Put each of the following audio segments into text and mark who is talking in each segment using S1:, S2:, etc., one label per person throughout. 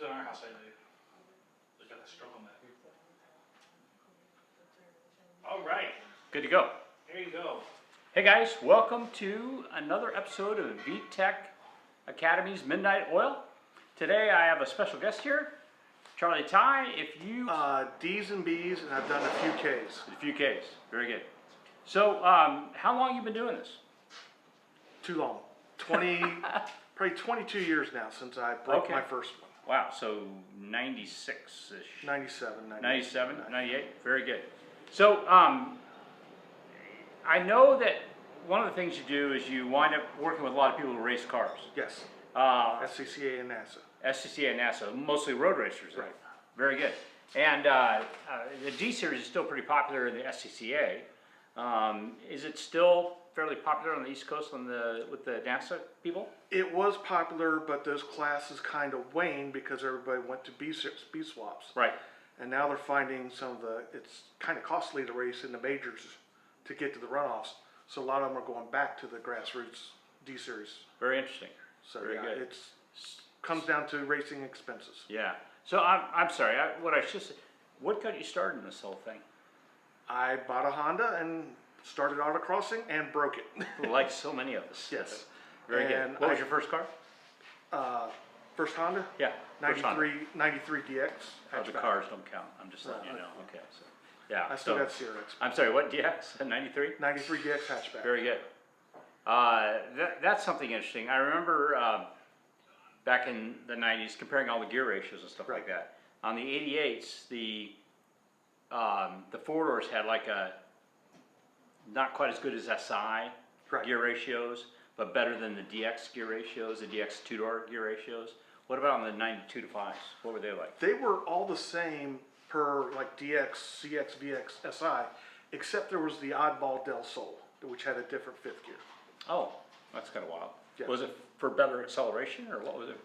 S1: in our house, they got a stroke on that. All right, good to go. There you go. Hey guys, welcome to another episode of VTech Academy's Midnight Oil. Today I have a special guest here, Charlie Ty. If you
S2: D's and B's, and I've done a few K's.
S1: A few K's, very good. So, how long you been doing this?
S2: Too long. Probably 22 years now since I broke my first one.
S1: Wow, so 96-ish.
S2: 97,
S1: 97, 98, very good. So, I know that one of the things you do is you wind up working with a lot of people who race cars.
S2: Yes. SCCA and NASA.
S1: SCCA and NASA, mostly road racers.
S2: Right.
S1: Very good. And the D series is still pretty popular in the SCCA. Is it still fairly popular on the East Coast with the NASA people?
S2: It was popular, but those classes kind of waned because everybody went to B swaps.
S1: Right.
S2: And now they're finding it's kind of costly to race in the majors to get to the runoffs. So a lot of them are going back to the grassroots D series.
S1: Very interesting.
S2: So
S1: very good.
S2: It comes down to racing expenses.
S1: Yeah. So I'm sorry. What got you started in this whole thing?
S2: I bought a Honda and started autocrossing and broke it.
S1: Like so many of us.
S2: Yes.
S1: Very good. What was your first car?
S2: First Honda?
S1: Yeah.
S2: 93 DX.
S1: Oh, the cars don't count. I'm just letting you know. Okay. So, yeah.
S2: I still got CRX.
S1: I'm sorry, what DX? 93?
S2: 93 DX hatchback.
S1: Very good. That's something interesting. I remember back in the 90s comparing all the gear ratios and stuff like that. On the 88s, the four-doors had like not quite as good as SI gear ratios, but better than the DX gear ratios, the DX two-door gear ratios. What about on the 92 to 5s? What were they like?
S2: They were all the same per like DX, CX, VX, SI, except there was the oddball Del Sol, which had a different fifth gear.
S1: Oh, that's kind of wild.
S2: Yeah.
S1: Was it for better acceleration, or what was it?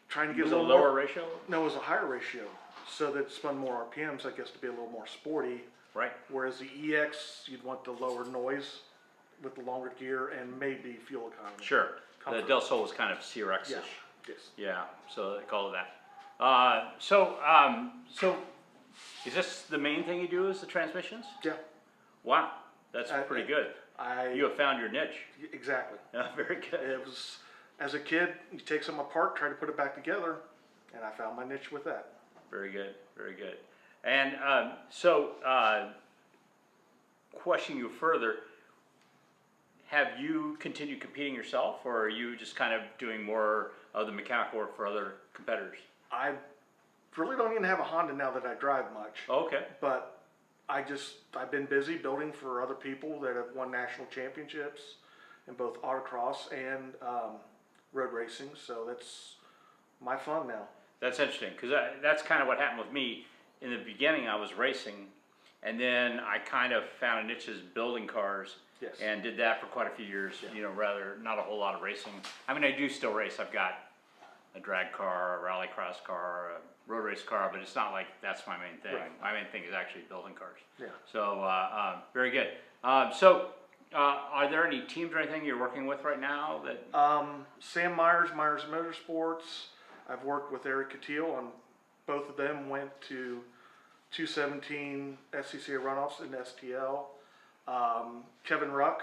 S2: Trying to get
S1: a little lower ratio?
S2: No, it was a higher ratio, so that it spun more RPMs, I guess, to be a little more sporty.
S1: Right.
S2: Whereas the EX, you'd want the lower noise with the longer gear and maybe fuel economy.
S1: Sure.
S2: Comfort.
S1: The Del Sol was kind of CRX-ish.
S2: Yeah. Yes.
S1: Yeah, so they call it that. So is this the main thing you do is the transmissions?
S2: Yeah.
S1: Wow, that's pretty good. You have found your niche.
S2: Exactly.
S1: Yeah, very good.
S2: It was, as a kid, you take something apart, try to put it back together, and I found my niche with that.
S1: Very good, very good. And question you further, have you continued competing yourself, or are you just kind of doing more of the mechanical work for other competitors?
S2: I really don't even have a Honda now that I drive much.
S1: Okay.
S2: But I've been busy building for other people that have won national championships in both autocross and road racing. So that's my fun now.
S1: That's interesting, because that's kind of what happened with me. In the beginning, I was racing, and then I kind of found a niche as building cars.
S2: Yes.
S1: And did that for quite a few years, rather not a whole lot of racing. I mean, I do still race. I've got a drag car, a rallycross car, a road race car, but it's not like that's my main thing.
S2: Right.
S1: My main thing is actually building cars.
S2: Yeah.
S1: So, very good. Are there any teams or anything you're working with right now that?
S2: Sam Myers Motorsports. I've worked with Eric Catil, and both of them went to 217 SCCA runoffs in STL. Kevin Ruck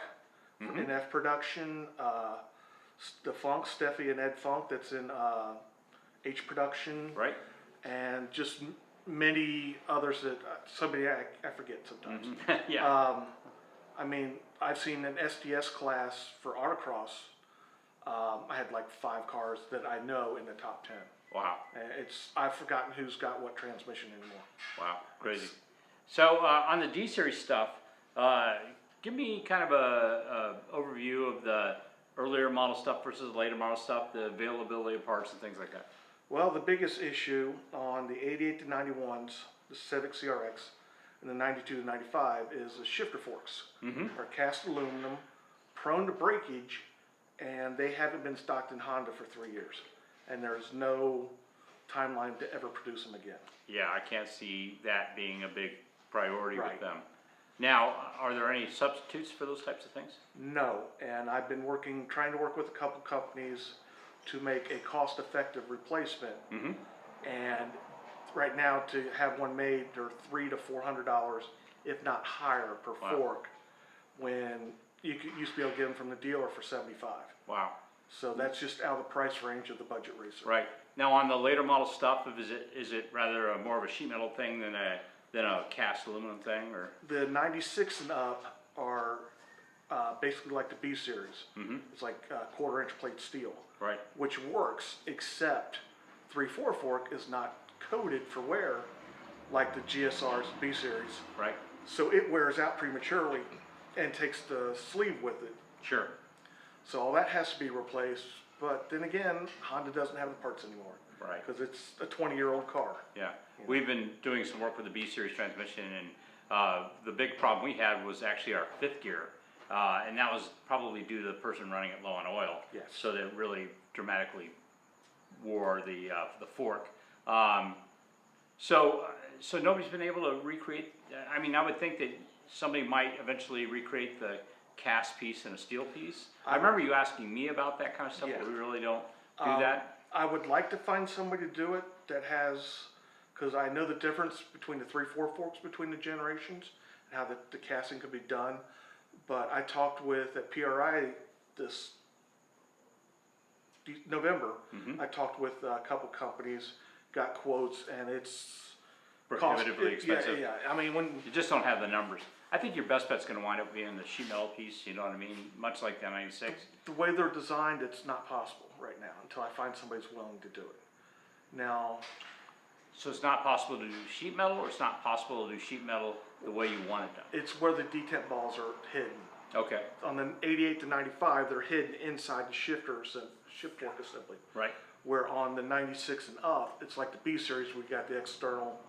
S2: in F Production, the Funk, Steffi and Ed Funk, that's in H Production,
S1: right,
S2: and just many others that I forget sometimes.
S1: Yeah.
S2: I mean, I've seen an SDS class for autocross. I had like 5 cars that I know in the top 10.
S1: Wow.
S2: I've forgotten who's got what transmission anymore.
S1: Wow, crazy. So on the D series stuff. Give me kind of a overview of the earlier model stuff versus the later model stuff, the availability of parts and things like that.
S2: Well, the biggest issue on the 88 to 91s, the Civic CRX, and the 92 to 95 is the shifter forks. Are cast aluminum, prone to breakage, and they haven't been stocked in Honda for 3 years. And there's no timeline to ever produce them again.
S1: Yeah, I can't see that being a big priority with them. Now, are there any substitutes for those types of things?
S2: No, and I've been trying to work with a couple companies to make a cost-effective replacement. And right now, to have one made, they're $300 to $400, if not higher, per
S1: Wow.
S2: fork. When used to be able to get them from the dealer for $75.
S1: Wow.
S2: So that's just out of the price range of the budget racer.
S1: Right. Now on the later model stuff, is it rather more of a sheet metal thing than a cast aluminum thing, or?
S2: The 96 and up are basically like the B series.
S1: Mm-hmm.
S2: It's like quarter-inch plate steel,
S1: Right.
S2: which works, except 3/4 fork is not coated for wear like the GSR's B series.
S1: Right.
S2: So it wears out prematurely and takes the sleeve with it.
S1: Sure.
S2: So all that has to be replaced. But then again, Honda doesn't have the parts anymore.
S1: Right.
S2: Because it's a 20-year-old car.
S1: Yeah. We've been doing some work with the B series transmission, and the big problem we had was actually our fifth gear, and that was probably due to the person running it low on oil.
S2: Yes.
S1: So that it really dramatically wore the fork. So nobody's been able to recreate. I mean, I would think that somebody might eventually recreate the cast piece and a steel piece. I remember you asking me about that kind of stuff,
S2: Yeah.
S1: but we really don't do that.
S2: I would like to find somebody to do it that has, because I know the difference between the 3/4 forks between the generations and how the casting could be done. But I talked with at PRI this November.
S1: Mm-hmm.
S2: I talked with a couple companies, got quotes, and it's
S1: Prohibitively expensive.
S2: Yeah. I mean, when
S1: You just don't have the numbers. I think your best bet's gonna wind up being the sheet metal piece, you know what I mean? Much like the 96.
S2: the way they're designed, it's not possible right now until I find somebody who's willing to do it. Now,
S1: So it's not possible to do sheet metal, or it's not possible to do sheet metal the way you want it done?
S2: it's where the detent balls are hidden.
S1: Okay,
S2: On the 88 to 95, they're hidden inside the shift fork assembly.
S1: right,
S2: Where on the 96 and up, it's like the B series, we got the external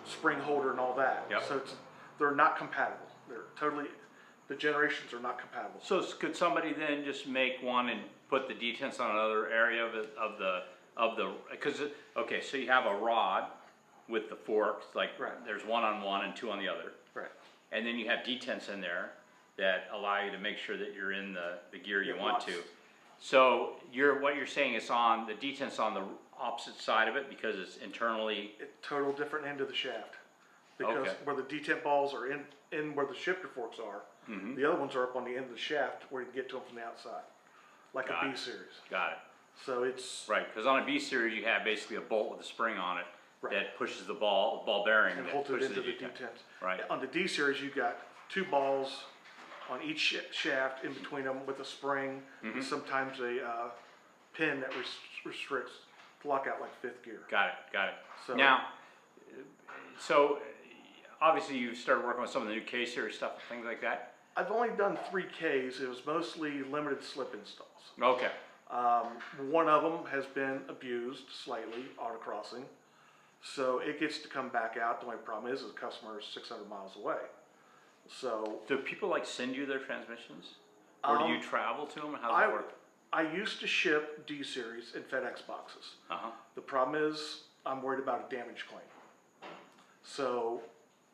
S2: spring holder and all that.
S1: Yep.
S2: So they're not compatible. The generations are not compatible.
S1: so could somebody then just make one and put the detents on another area of the, cause, okay, so you have a rod with the forks, like,
S2: Right.
S1: there's one on one and two on the other.
S2: Right.
S1: And then you have detents in there that allow you to make sure that you're in the gear you
S2: Yeah,
S1: want
S2: lots.
S1: to. So what you're saying is the detent's on the opposite side of it because it's internally,
S2: Total different end of the shaft. Because
S1: Okay.
S2: where the detent balls are in where the shifter forks are,
S1: Mhm.
S2: the other ones are up on the end of the shaft where you can get to them from the outside. Like
S1: Got
S2: a B
S1: it.
S2: series.
S1: got it,
S2: So it's,
S1: right, because on a B series you have basically a bolt with a spring on it
S2: Right.
S1: that pushes the ball bearing
S2: and
S1: that
S2: holds it
S1: pushes
S2: into the
S1: detent.
S2: detent.
S1: Right,
S2: On the D series, you got two balls on each shaft in between them with a spring,
S1: Mm-hmm.
S2: and sometimes a pin that restricts to lock out like fifth gear.
S1: got it.
S2: So-
S1: Now, so obviously you started working with some of the new K series stuff and things like that.
S2: I've only done 3Ks. It was mostly limited slip installs.
S1: Okay,
S2: One of them has been abused slightly, autocrossing, so it gets to come back out. The only problem is the customer is 600 miles away. So
S1: do people like send you their transmissions? Or do you travel to them? How's it work?
S2: I used to ship D series in FedEx boxes.
S1: Uh-huh,
S2: The problem is I'm worried about a damage claim. So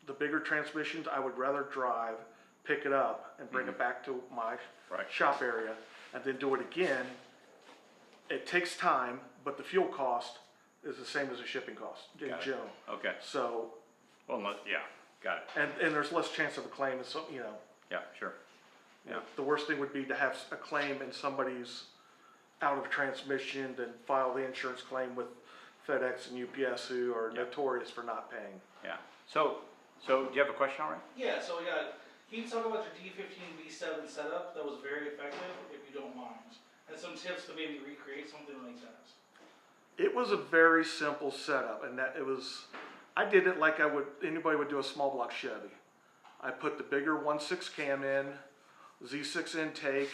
S2: the bigger transmissions, I would rather drive, pick it up, and bring it back to my
S1: Right.
S2: shop area, and then do it again. It takes time, but the fuel cost is the same as the shipping cost in
S1: Got it.
S2: general.
S1: okay,
S2: So,
S1: well, yeah, got it,
S2: and there's less chance of a claim, and so,
S1: yeah, sure, yeah.
S2: the worst thing would be to have a claim and somebody's out of transmission, then file the insurance claim with FedEx and UPS, who are
S1: Yep.
S2: notorious for not paying.
S1: Yeah, so do you have a question already?
S3: Yeah, so can you talk about your D15 V7 setup that was very effective, if you don't mind? And some tips to maybe recreate something like that.
S2: It was a very simple setup, and I did it like anybody would do a small block Chevy. I put the bigger 1.6 cam in, Z6 intake,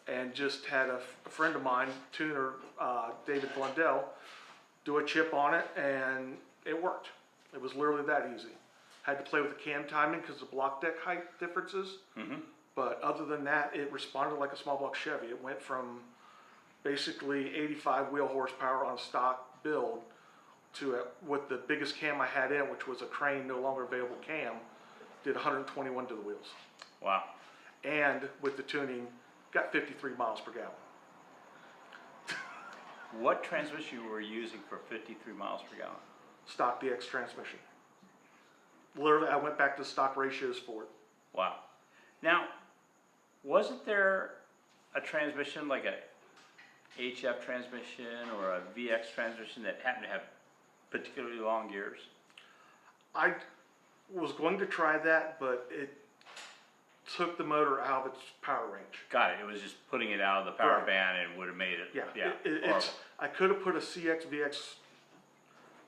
S2: and just had a friend of mine, tuner, David Blundell, do a chip on it, and it worked. It was literally that easy. Had to play with the cam timing because of the block deck height differences.
S1: Mm-hmm.
S2: But other than that, it responded like a small block Chevy. It went from basically 85 wheel horsepower on a stock build to with the biggest cam I had in, which was a Crane no longer available cam, did 121 to the wheels.
S1: Wow,
S2: And with the tuning, got 53 miles per gallon.
S1: what transmission were you using for 53 miles per gallon?
S2: Stock DX transmission. Literally, I went back to stock ratios for it.
S1: Wow. Now, wasn't there a transmission like a HF transmission or a VX transmission that happened to have particularly long gears?
S2: I was going to try that, but it took the motor out of its power range.
S1: Got it. It was just putting it out of the power
S2: Right.
S1: band and would have made it.
S2: Yeah,
S1: Horrible.
S2: I could have put a CX VX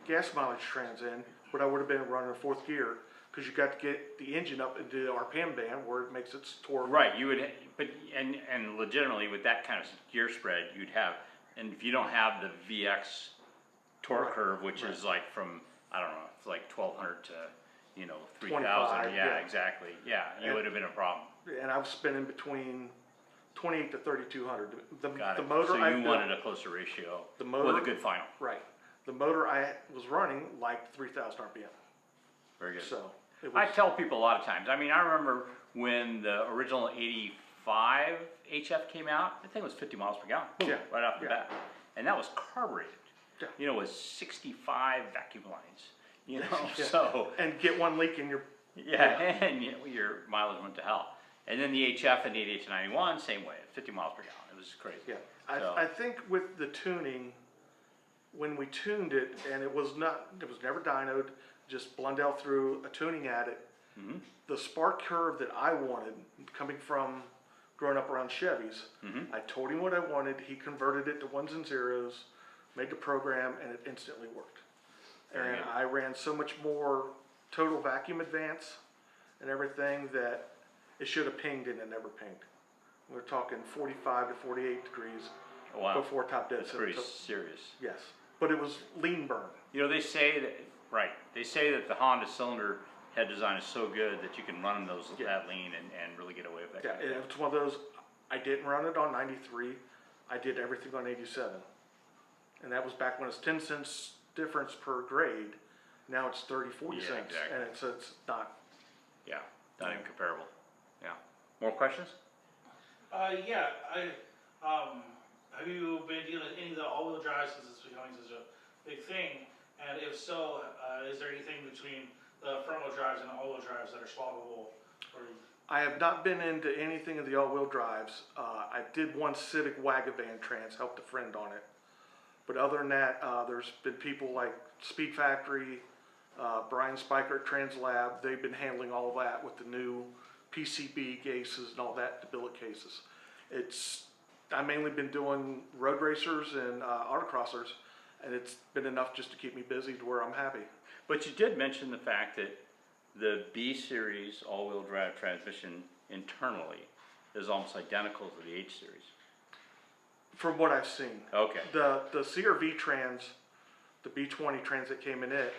S2: gas mileage trans in, but I would have been running a fourth gear because you got to get the engine up into the RPM band where it makes its torque.
S1: Right, you would, but and legitimately with that kind of gear spread, you'd have, and if you don't have the VX torque
S2: Right,
S1: curve, which
S2: right.
S1: is like from, I don't know, it's like 1200 to 3000.
S2: 25,
S1: Yeah,
S2: yeah.
S1: exactly. Yeah, it
S2: And-
S1: would have been a problem.
S2: And I was spending between 28 to 3200.
S1: Got
S2: The
S1: it.
S2: motor
S1: So
S2: I
S1: you
S2: built,
S1: wanted a closer ratio
S2: The
S1: with
S2: motor-
S1: a good final.
S2: right. The motor I was running like 3000 RPM.
S1: Very good.
S2: So it
S1: I
S2: was,
S1: tell people a lot of times. I mean, I remember when the original 85 HF came out. The thing was 50 miles per gallon. Boom,
S2: Yeah,
S1: right off the
S2: yeah.
S1: bat, and that was carbureted.
S2: Yeah.
S1: It was 65 vacuum lines.
S2: Yeah.
S1: So
S2: and get one leak in your,
S1: yeah, and your mileage went to hell. And then the HF and the 88 to 91, same way, 50 miles per gallon. It was crazy.
S2: yeah.
S1: So-
S2: I think with the tuning, when we tuned it, and it was never dynoed, just Blundell threw a tuning at it.
S1: Mhm.
S2: The spark curve that I wanted, coming from growing up around Chevys,
S1: Mhm.
S2: I told him what I wanted. He converted it to ones and zeros, made the program, and it instantly worked.
S1: Very
S2: And
S1: good.
S2: I ran so much more total vacuum advance and everything that it should have pinged and it never pinged. We're talking 45 to 48 degrees
S1: Oh, wow,
S2: before top dead
S1: that's
S2: center.
S1: pretty serious.
S2: Yes, but it was lean burn.
S1: They say that, right, they say that the Honda cylinder head design is so good that you can run those that lean and really get away with that
S2: Yeah,
S1: kind of thing.
S2: it's one of those, I didn't run it on 93, I did everything on 87. And that was back when it's 10 cents difference per grade, now it's 30, 40
S1: Yeah,
S2: cents.
S1: exactly.
S2: And it's not,
S1: Yeah, not even comparable. Yeah. More questions?
S3: Yeah, have you been dealing with any of the all-wheel drives since it's becoming such a big thing? And if so, is there anything between the front-wheel drives and the all-wheel drives that are swappable? Or
S2: I have not been into anything of the all-wheel drives. I did one Civic Wagavan trans, helped a friend on it. But other than that, there's been people like Speed Factory, Brian Spiker at TransLab. They've been handling all that with the new PCB cases and all that, the billet cases. I've mainly been doing road racers and autocrossers, and it's been enough just to keep me busy to where I'm happy.
S1: But you did mention the fact that the B series all-wheel drive transmission internally is almost identical to the H series.
S2: From what I've seen.
S1: Okay.
S2: The CRV trans, the B20 trans that came in it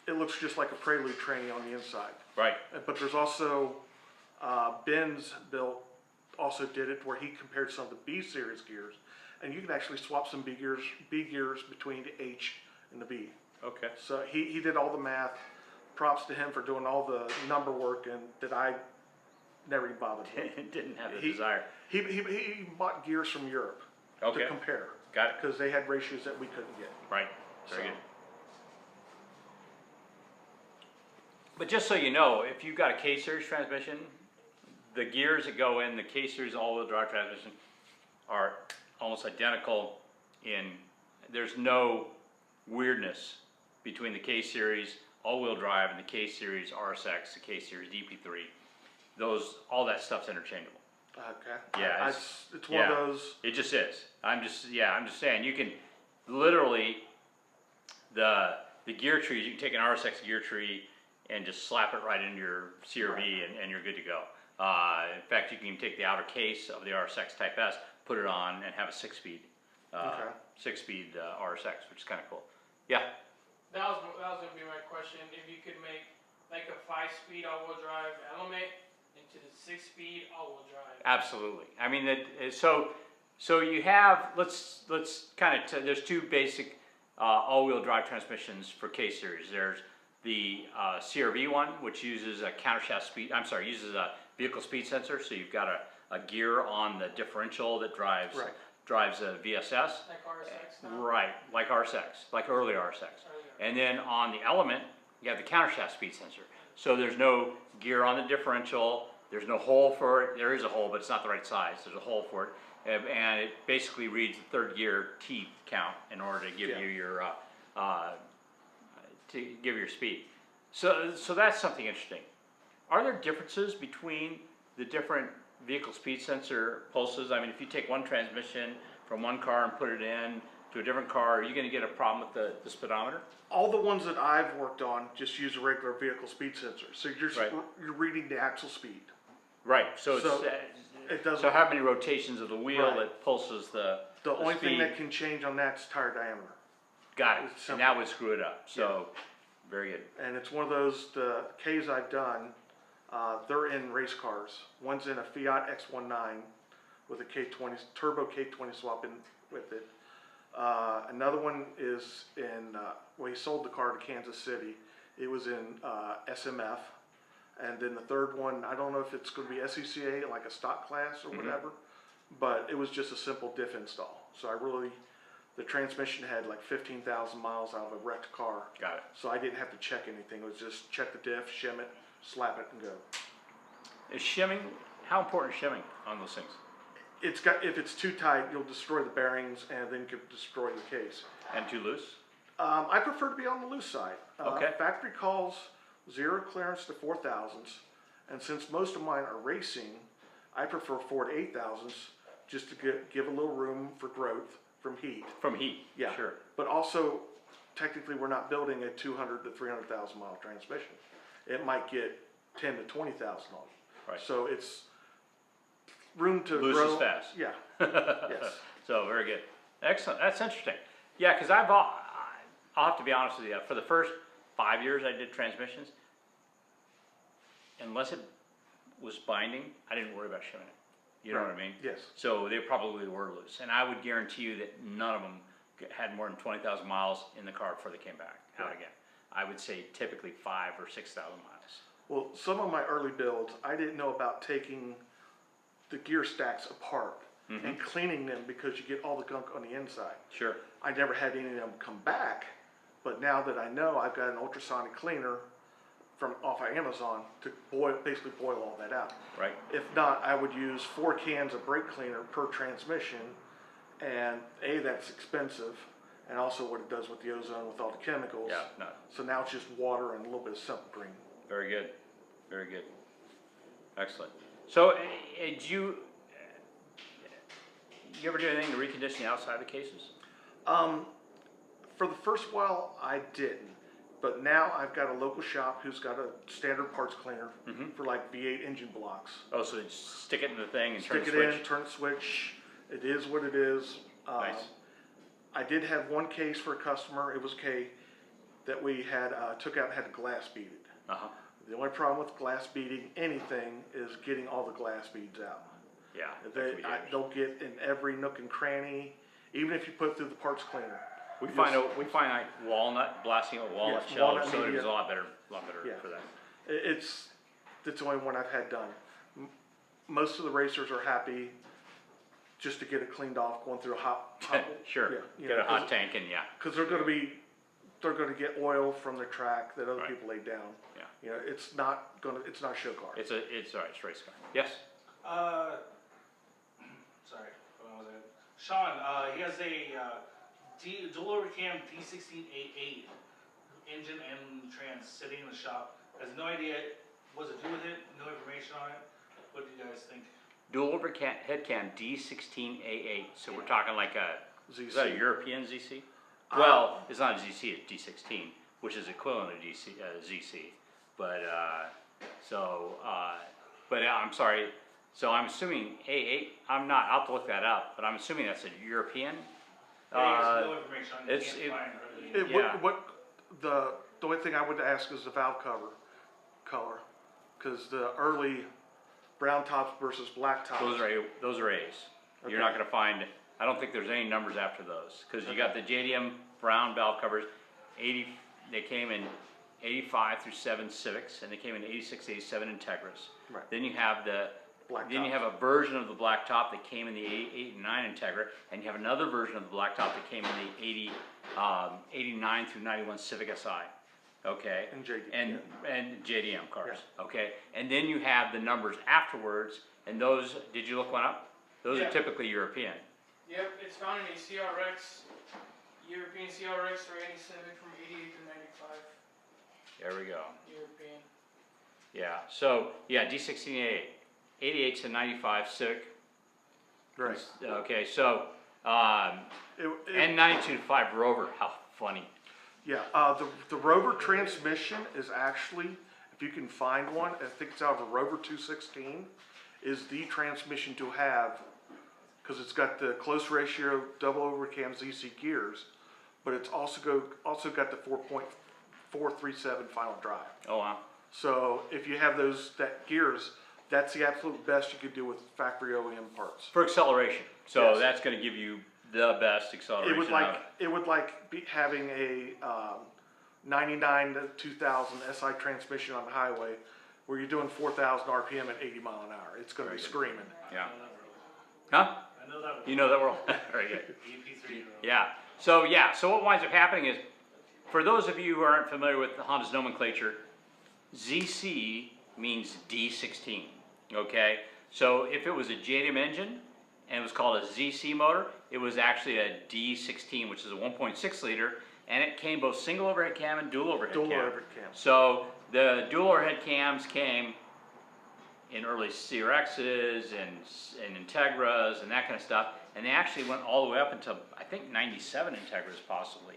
S2: looks just like a Prelude tranny on the inside.
S1: Right.
S2: But there's also, Ben's built, also did it where he compared some of the B series gears, and you can actually swap some B gears between the H and the B.
S1: Okay.
S2: So he did all the math. Props to him for doing all the number work and that I never even bothered with.
S1: Didn't have the
S2: He-
S1: desire.
S2: He bought gears from Europe
S1: Okay.
S2: to compare.
S1: Got it.
S2: Because they had ratios that we couldn't get.
S1: Right. Very
S2: So-
S1: good. But just so you know, if you've got a K-series transmission, the gears that go in the K-series all-wheel drive transmission are almost identical there's no weirdness between the K-series all-wheel drive and the K-series RSX, the K-series DP3. All that stuff's interchangeable.
S2: Okay.
S1: Yeah,
S2: It's one of those.
S1: It just is. I'm just saying, you can literally, the gear trees, you can take an RSX gear tree and just slap it right into your CRV and you're good to go. In fact, you can even take the outer case of the RSX Type S, put it on and have a six-speed RSX, which is kind of cool. Yeah.
S4: That was gonna be my question. If you could make like a 5-speed all-wheel drive element into the 6-speed all-wheel drive.
S1: Absolutely. I mean, so you have, let's kind of, there's two basic all-wheel drive transmissions for K-Series. There's the CRV one, which uses a uses a vehicle speed sensor, so you've got a gear on the differential that drives
S2: Right.
S1: drives a VSS.
S4: Like RSX now?
S1: Right, like RSX, like early RSX. And then on the Element, you have the countershaft speed sensor. So there's no gear on the differential, there's no hole for it. There is a hole, but it's not the right size. There's a hole for it. And it basically reads the third gear T count in order to give you your speed. So that's something interesting. Are there differences between the different vehicle speed sensor pulses? I mean, if you take one transmission from one car and put it in to a different car, are you going to get a problem with the speedometer?
S2: All the ones that I've worked on just use a regular vehicle speed sensor. So you're reading the axle speed.
S1: Right. So
S2: it doesn't.
S1: So how many rotations of the wheel that pulses the
S2: only
S1: speed?
S2: thing that can change on that's tire diameter.
S1: Got it. And that would screw it up. So very good.
S2: And it's one of those, the Ks I've done, they're in race cars. One's in a Fiat X19 with a K20 turbo K20 swap in with it. Another one is in, he sold the car to Kansas City. It was in SMF. And then the third one, I don't know if it's going to be SECA, like a stock class or whatever, but it was just a simple diff install. So the transmission had like 15,000 miles out of a wrecked car.
S1: Got it.
S2: So I didn't have to check anything. It was just check the diff, shim it, slap it, and go.
S1: Is shimming, how important is shimming on those things?
S2: If it's too tight, you'll destroy the bearings and then you could destroy the case.
S1: And too loose?
S2: I prefer to be on the loose side.
S1: Okay.
S2: Factory calls 0 clearance to 4,000s, and since most of mine are racing, I prefer 4 to 8,000s just to give a little room for growth from heat.
S1: From heat,
S2: Yeah,
S1: sure.
S2: But also, technically, we're not building a 200 to 300,000 mile transmission. It might get 10 to 20,000 on it.
S1: Right.
S2: So it's room to
S1: Loose
S2: grow.
S1: is fast.
S2: Yeah. Yes.
S1: So very good. Excellent. That's interesting. Yeah, because I'll have to be honest with you. For the first 5 years I did transmissions, unless it was binding, I didn't worry about shimming it. You know what I mean?
S2: Yes.
S1: So they probably were loose. And I would guarantee you that none of them had more than 20,000 miles in the car before they came back out again. I would say typically 5,000 or 6,000 miles.
S2: Well, some of my early builds, I didn't know about taking the gear stacks apart and cleaning them because you get all the gunk on the inside.
S1: Sure.
S2: I never had any of them come back, but now that I know, I've got an ultrasonic cleaner from off of Amazon to basically boil all that out.
S1: Right.
S2: If not, I would use 4 cans of brake cleaner per transmission, and that's expensive, and also what it does with the ozone with all the chemicals.
S1: Yeah, no.
S2: So now it's just water and a little bit of simple green.
S1: Very good. Very good. Excellent. So, did you ever do anything to recondition the outside of the cases?
S2: For the first while, I didn't. But now I've got a local shop who's got a standard parts cleaner for like V8 engine blocks.
S1: Oh, so they just stick it in the thing and turn the
S2: Stick
S1: switch?
S2: it in, turn the switch. It is what it is.
S1: Nice.
S2: I did have one case for a customer. It was okay that we had took out and had to glass bead it.
S1: Uh-huh.
S2: The only problem with glass beading anything is getting all the glass beads out.
S1: Yeah. that could be dangerous.
S2: They'll get in every nook and cranny, even if you put it through the parts cleaner.
S1: We find like walnut, blasting out walnut
S2: Yes,
S1: shells,
S2: walnut
S1: so it
S2: media.
S1: was a lot better for that.
S2: It's the only one I've had done. Most of the racers are happy just to get it cleaned off, going through a hot
S1: Sure.
S2: yeah,
S1: Get a hot tank and
S2: because they're going to get oil from the track that other people laid down.
S1: Yeah.
S2: You know, it's not a show car.
S1: It's all right, it's race car. Yes.
S3: Sorry, what was it? Sean, he has a dual overcam D16A8 engine and trans sitting in the shop. Has no idea what to do with it, no information on it. What do you guys think?
S1: Dual head cam D16A8. So we're talking like
S2: ZC.
S1: Is that a European ZC? Well, it's not a ZC, it's D16, which is equivalent to ZC. But I'm sorry. So I'm assuming A8. I'm not. I'll have to look that up. But I'm assuming that's a European.
S3: He has no information on it. He can't find really.
S2: The only thing I would ask is the valve color, because the early brown tops versus black tops.
S1: Those are A's. You're not going to find. I don't think there's any numbers after those, because you got the JDM brown valve covers. 80. They came in 85 through 7 Civics, and they came in 86, 87 Integras.
S2: Right.
S1: Then you have the
S2: black
S1: then you
S2: tops.
S1: have a version of the black top that came in the 8 and 9 Integra, and you have another version of the black top that came in the 89 through 91 Civic Si. Okay,
S2: And JDM.
S1: and JDM cars. Okay, and then you have the numbers afterwards, and those. Did you look one up? Those
S4: Yeah.
S1: are typically European.
S4: Yep, it's found in a CRX, European CRX or any Civic from 88 to 95.
S1: There we go.
S4: European.
S1: Yeah. So yeah, D1688, 88 to 95 Civic.
S2: Right.
S1: Okay, so
S2: It-
S1: and 92 to 5 Rover. How funny.
S2: Yeah, the Rover transmission is actually, if you can find one, I think it's out of a Rover 216, is the transmission to have, because it's got the close ratio double overcam ZC gears, but it's also got the 4.437 final drive.
S1: Oh wow.
S2: So if you have that gears, that's the absolute best you could do with factory OEM parts.
S1: For acceleration. So
S2: Yes.
S1: that's going to give you the best acceleration.
S2: It would be having a 99 to 2000 SI transmission on the highway where you're doing 4,000 RPM at 80 mile an hour. It's going to be screaming.
S1: Yeah.
S3: I know that
S1: Huh?
S3: I know that.
S1: You know that world? Very good.
S3: EP3.
S1: Yeah. So what winds up happening is, for those of you who aren't familiar with the Honda's nomenclature, ZC means D16. Okay. So if it was a JDM engine and it was called a ZC motor, it was actually a D16, which is a 1.6 liter, and it came both single overhead cam and dual overhead
S2: Dual
S1: cam.
S2: overhead cam.
S1: So the dual overhead cams came in early CRXs and Integras and that kind of stuff, and they actually went all the way up until I think 97 Integras possibly.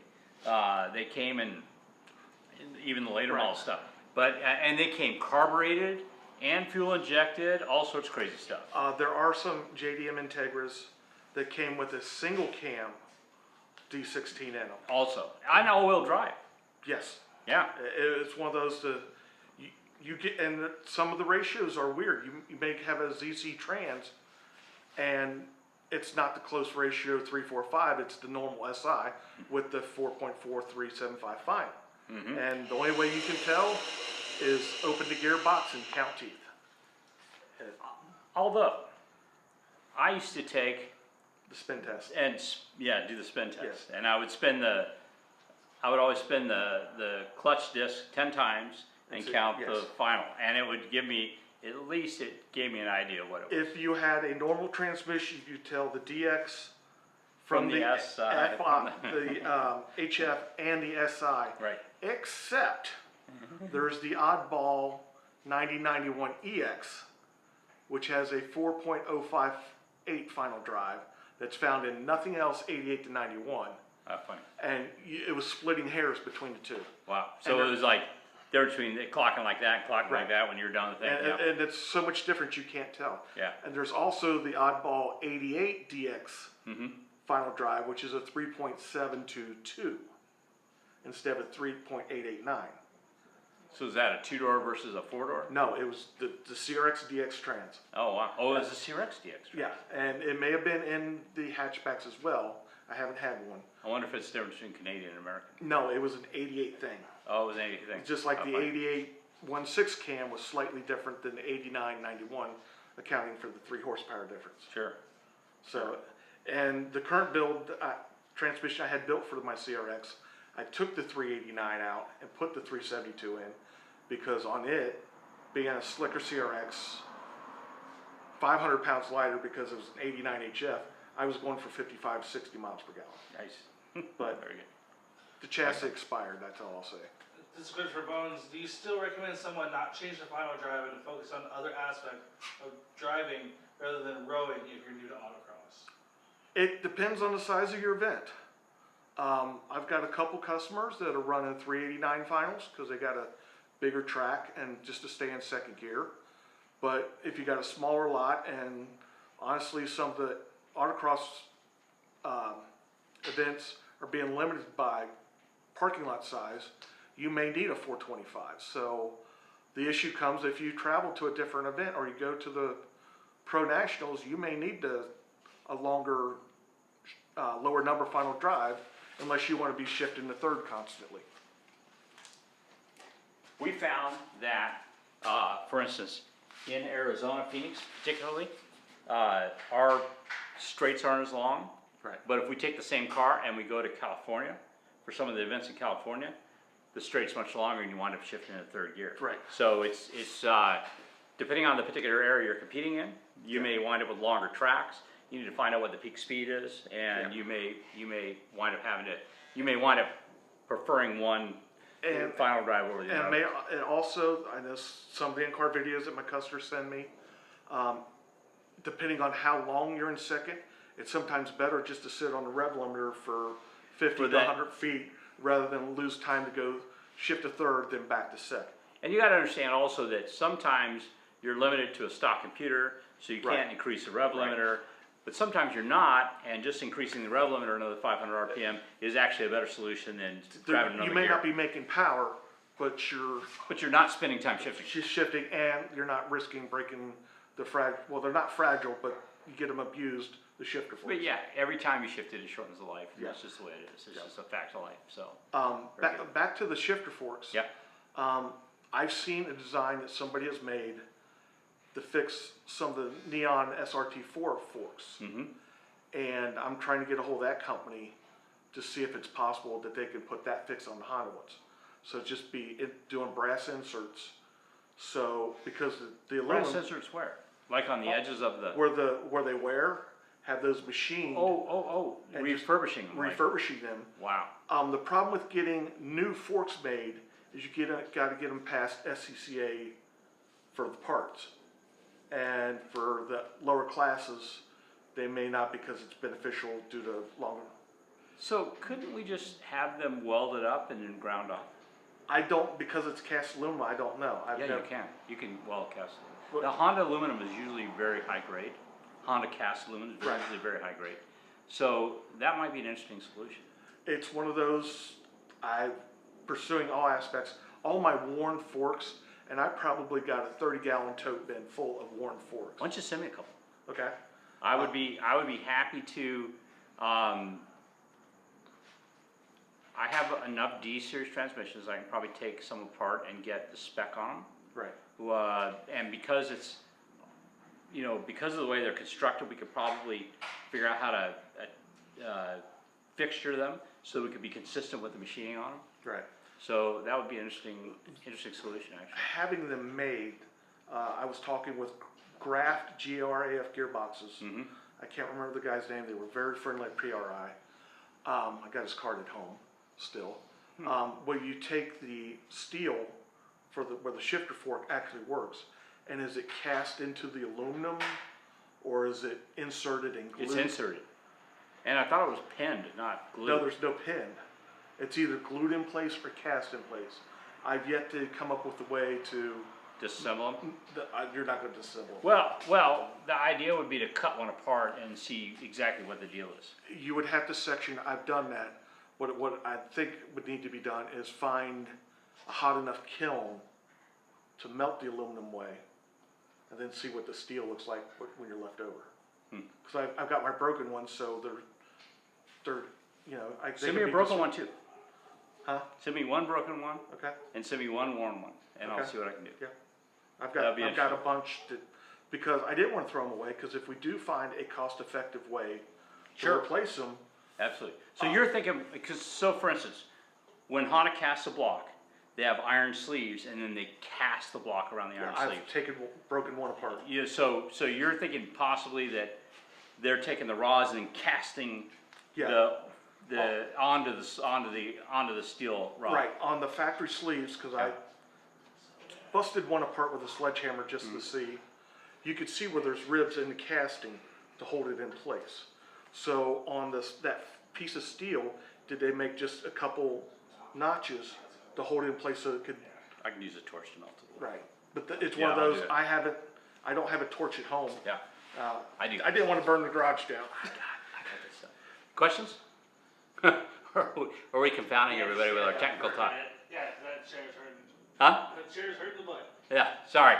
S1: They came in even the later model stuff, but and they came carbureted and fuel injected, all sorts of crazy stuff.
S2: There are some JDM Integras that came with a single cam D16 in them.
S1: Also, and all-wheel drive.
S2: Yes.
S1: Yeah.
S2: It's one of those you get, and some of the ratios are weird. You may have a ZC trans, and it's not the close ratio 345. It's the normal SI with the 4.4375 final.
S1: Mm-hmm.
S2: And the only way you can tell is open the gearbox and count teeth.
S1: Although, I used to take
S2: The spin test.
S1: and do the spin test,
S2: Yes.
S1: and I would always spin the clutch disc 10 times and
S2: That's it,
S1: count
S2: yes.
S1: the final, and it would give me, at least it gave me an idea of what it was.
S2: If you had a normal transmission, you tell the DX
S1: From the SI.
S2: the HF and the SI.
S1: Right.
S2: Except there's the oddball 9091 EX, which has a 4.058 final drive that's found in nothing else 88 to 91.
S1: Funny.
S2: And it was splitting hairs between the two.
S1: Wow. So
S2: And
S1: it was like, there between clocking like that and clocking like
S2: Right.
S1: that when you're done the thing.
S2: And,
S1: yeah.
S2: and it's so much different you can't tell.
S1: Yeah.
S2: And there's also the oddball 88 DX
S1: Mm-hmm.
S2: final drive, which is a 3.722 instead of a 3.889.
S1: So is that a 2-door versus a 4-door?
S2: No, it was the CRX DX Trans.
S1: Oh wow. Oh, it's a CRX DX.
S2: Yeah, and it may have been in the hatchbacks as well. I haven't had one.
S1: I wonder if it's the difference between Canadian and American.
S2: No, it was an 88 thing.
S1: Oh, it was anything.
S2: Just like
S1: Oh,
S2: the
S1: funny.
S2: 88 1.6 cam was slightly different than the 89 91, accounting for the 3 horsepower difference.
S1: Sure.
S2: So, and the current build transmission I had built for my CRX, I took the 389 out and put the 372 in because on it, being a slicker CRX, 500 pounds lighter because it was an 89 HF, I was going for 55, 60 miles per gallon.
S1: Nice.
S2: But
S1: Very good.
S2: the chassis expired, that's all I'll say.
S3: This is good for Bones. Do you still recommend someone not change the final drive and focus on other aspects of driving rather than rowing if you're new to autocross?
S2: It depends on the size of your event. I've got a couple customers that are running 389 finals because they got a bigger track and just to stay in second gear. But if you got a smaller lot, and honestly some of the autocross events are being limited by parking lot size, you may need a 425. So the issue comes if you travel to a different event or you go to the Pro Nationals, you may need a longer, lower number final drive unless you want to be shifting the third constantly.
S1: We found that, for instance, in Arizona, Phoenix particularly, our straights aren't as long.
S2: Right.
S1: But if we take the same car and we go to California, for some of the events in California, the straight's much longer and you wind up shifting into third gear.
S2: Right.
S1: So it's depending on the particular area you're competing in, you may wind up with longer tracks. You need to find out what the peak speed is, and you may wind up preferring one final drive over the other.
S2: And also, I know some of the in-car videos that my customers send me, depending on how long you're in second, it's sometimes better just to sit on the rev limiter for 50 to 100 feet rather than lose time to go shift to third, then back to second.
S1: And you got to understand also that sometimes you're limited to a stock computer, so you can't
S2: Right.
S1: increase the rev limiter. But sometimes you're not, and just increasing the rev limiter another 500 RPM is actually a better solution than grabbing another
S2: You may
S1: gear.
S2: not be making power, but you're
S1: not spending time shifting.
S2: just shifting, and you're not risking breaking the well, they're not fragile, but you get them abused, the shifter forks.
S1: But yeah, every time you shift it shortens the life.
S2: Yeah.
S1: That's just the way it is. It's just a fact of life. So.
S2: Back to the shifter forks.
S1: Yeah.
S2: I've seen a design that somebody has made to fix some of the neon SRT4 forks.
S1: Mm-hmm.
S2: And I'm trying to get a hold of that company to see if it's possible that they can put that fix on the Honda ones. So just doing brass inserts. So because the
S1: Brass
S2: aluminum
S1: inserts where? Like on the edges of the.
S2: where they wear have those machined.
S1: And refurbishing them.
S2: Refurbishing them.
S1: Wow.
S2: The problem with getting new forks made is you got to get them past SCCA for the parts. And for the lower classes, they may not because it's beneficial due to longer.
S1: So couldn't we just have them welded up and then ground off?
S2: I don't, because it's cast aluminum, I don't know.
S1: You can. You can weld cast aluminum. The Honda aluminum is usually very high grade. Honda cast aluminum is usually very high grade. So that might be an interesting solution.
S2: It's one of those, I'm pursuing all aspects. All my worn forks, and I probably got a 30-gallon tote bin full of worn forks.
S1: Why don't you send me a couple?
S2: Okay.
S1: I would be happy to. I have enough D series transmissions. I can probably take some apart and get the spec on them.
S2: Right.
S1: And because it's, because of the way they're constructed, we could probably figure out how to fixture them so we could be consistent with the machining on them.
S2: Right.
S1: So that would be an interesting solution, actually.
S2: Having them made, I was talking with Graft GRAF gearboxes.
S1: Mm-hmm.
S2: I can't remember the guy's name. They were very friendly at PRI. I got his card at home still. Where you take the steel where the shifter fork actually works, and is it cast into the aluminum, or is it inserted and glued?
S1: It's inserted. And I thought it was pinned, not glued.
S2: No, there's no pin. It's either glued in place or cast in place. I've yet to come up with a way to
S1: disassemble them?
S2: You're not going to disassemble.
S1: Well, the idea would be to cut one apart and see exactly what the deal is.
S2: You would have to section. I've done that. What I think would need to be done is find a hot enough kiln to melt the aluminum away, and then see what the steel looks like when you're left over. Because I've got my broken ones, so they're
S1: Send me a broken one too.
S2: Huh?
S1: Send me one broken one.
S2: Okay.
S1: And send me one worn one, and I'll see what I can do.
S2: Yeah. I've got a bunch because I didn't want to throw them away, because if we do find a cost-effective way to replace them.
S1: Absolutely. So you're thinking, so for instance, when Honda casts a block, they have iron sleeves, and then they cast the block around the iron sleeve.
S2: I've broken one apart.
S1: Yeah. So you're thinking possibly that they're taking the rods and casting onto the steel rod.
S2: Right, on the factory sleeves, because I busted one apart with a sledgehammer just to see. You could see where there's ribs in the casting to hold it in place. So on that piece of steel, did they make just a couple notches to hold it in place so it could?
S1: I can use a torch to melt it.
S2: Right, but it's one of those.
S1: I'll do it.
S2: I don't have a torch at home.
S1: Yeah, I do.
S2: I didn't want to burn the garage down.
S1: I got this stuff. Questions? Or are we confounding everybody with our technical talk?
S3: Yeah, that chair's hurting.
S1: Huh?
S3: That chair's hurting the butt.
S1: Yeah, sorry.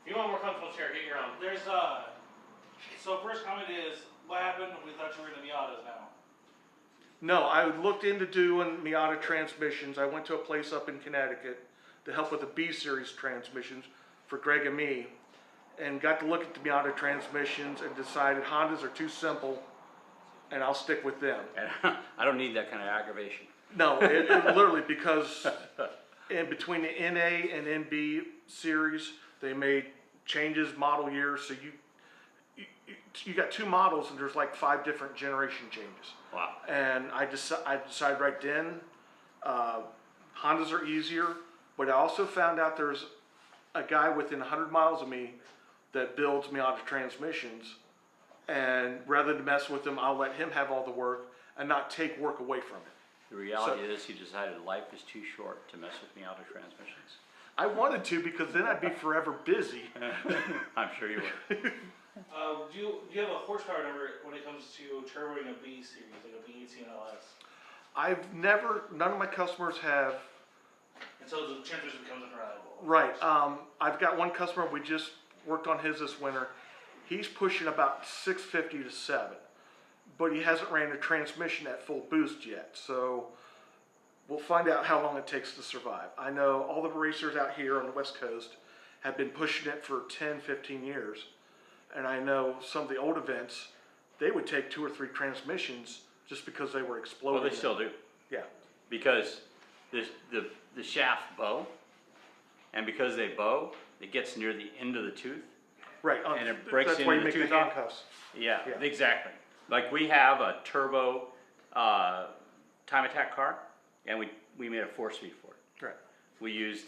S3: If you want a more comfortable chair, get your own. So first comment is, what happened? We thought you were in the Miatas now.
S2: No, I looked into doing Miata transmissions. I went to a place up in Connecticut to help with the B series transmissions for Greg and me, and got to look at the Miata transmissions and decided Hondas are too simple, and I'll stick with them.
S1: And I don't need that kind of aggravation.
S2: No, it literally, because in between the NA and NB series, they made changes model years, so you got 2 models and there's like 5 different generation changes.
S1: Wow.
S2: And I decided right then, Hondas are easier, but I also found out there's a guy within 100 miles of me that builds Miata transmissions, and rather than mess with him, I'll let him have all the work and not take work away from it.
S1: The reality is, he decided life is too short to mess with Miata transmissions.
S2: I wanted to, because then I'd be forever busy.
S1: I'm sure you would.
S3: Do you have a horsepower number when it comes to turboing a B series, like a B18 LS?
S2: None of my customers have.
S3: And so the transmission becomes unreliable.
S2: Right. I've got one customer, we just worked on his this winter. He's pushing about 650 to 7, but he hasn't ran a transmission at full boost yet. So we'll find out how long it takes to survive. I know all the racers out here on the West Coast have been pushing it for 10, 15 years. And I know some of the old events, they would take 2 or 3 transmissions just because they were exploding.
S1: Well, they still do.
S2: Yeah.
S1: Because the shaft bow, and because they bow, it gets near the end of the tooth.
S2: Right.
S1: And it breaks
S2: that's
S1: into
S2: why you
S1: the
S2: make
S1: tooth
S2: the
S1: off.
S2: handcuffs.
S1: Yeah,
S2: Yeah.
S1: exactly. Like we have a turbo time attack car, and we made a 4-speed for it.
S2: Right.
S1: We used